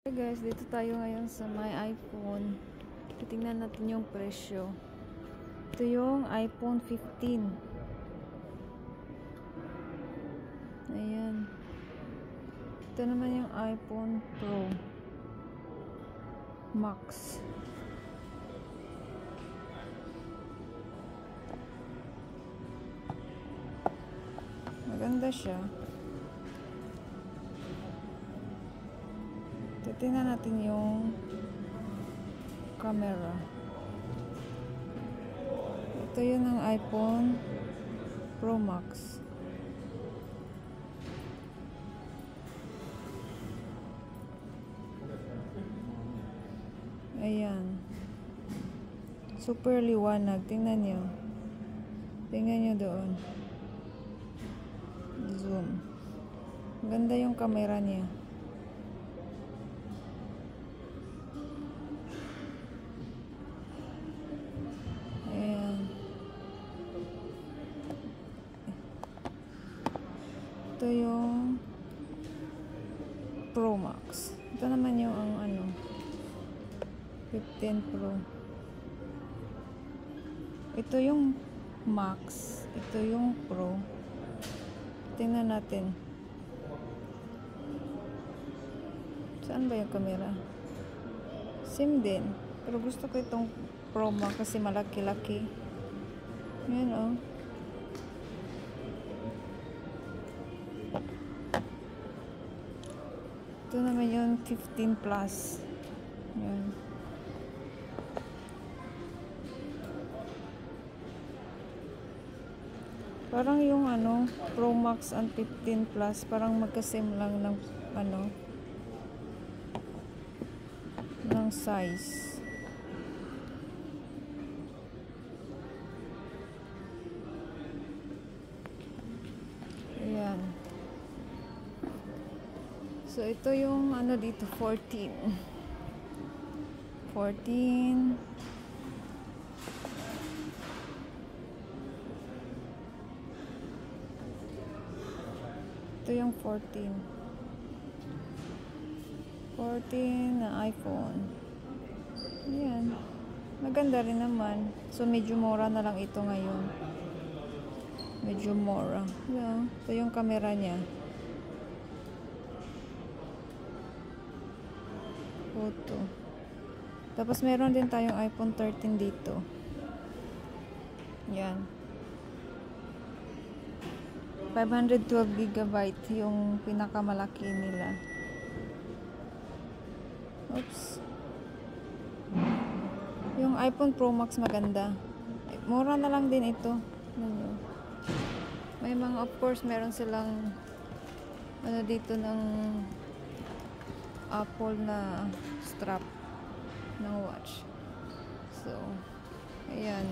Hey guys, dito tayo ngayon sa may iPhone. Titingnan natin yung presyo. Ito yung iPhone 15. Ayan. Ito naman yung iPhone Pro Max. Maganda siya. Titingnan natin yung camera. Ito yun ang iPhone Pro Max. Ayan. Super liwanag. Tingnan nyo. Tingnan nyo doon. Zoom. Maganda yung camera niya. Ito yung Pro Max. Ito naman yung ang 15 Pro. Ito yung Max. Ito yung Pro. Tingnan natin. Saan ba yung camera? Same din. Pero gusto ko itong Pro Max kasi malaki-laki. Yan oh. Ito naman yung 15 Plus. Yan. Parang yung Pro Max and 15 Plus, parang magka-same lang ng ng size. Ayan. So, ito yung dito, 14. 14. Ito yung 14. 14 na iPhone. Ayan. Maganda rin naman. So, medyo mura na lang ito ngayon. Medyo mura. Yeah. Ito yung camera niya. Photo. Tapos meron din tayong iPhone 13 dito. Yan. 512GB yung pinakamalaki nila. Oops. Yung iPhone Pro Max maganda. Mura na lang din ito. May mga, of course, meron silang dito ng Apple na strap ng watch. So, ayan.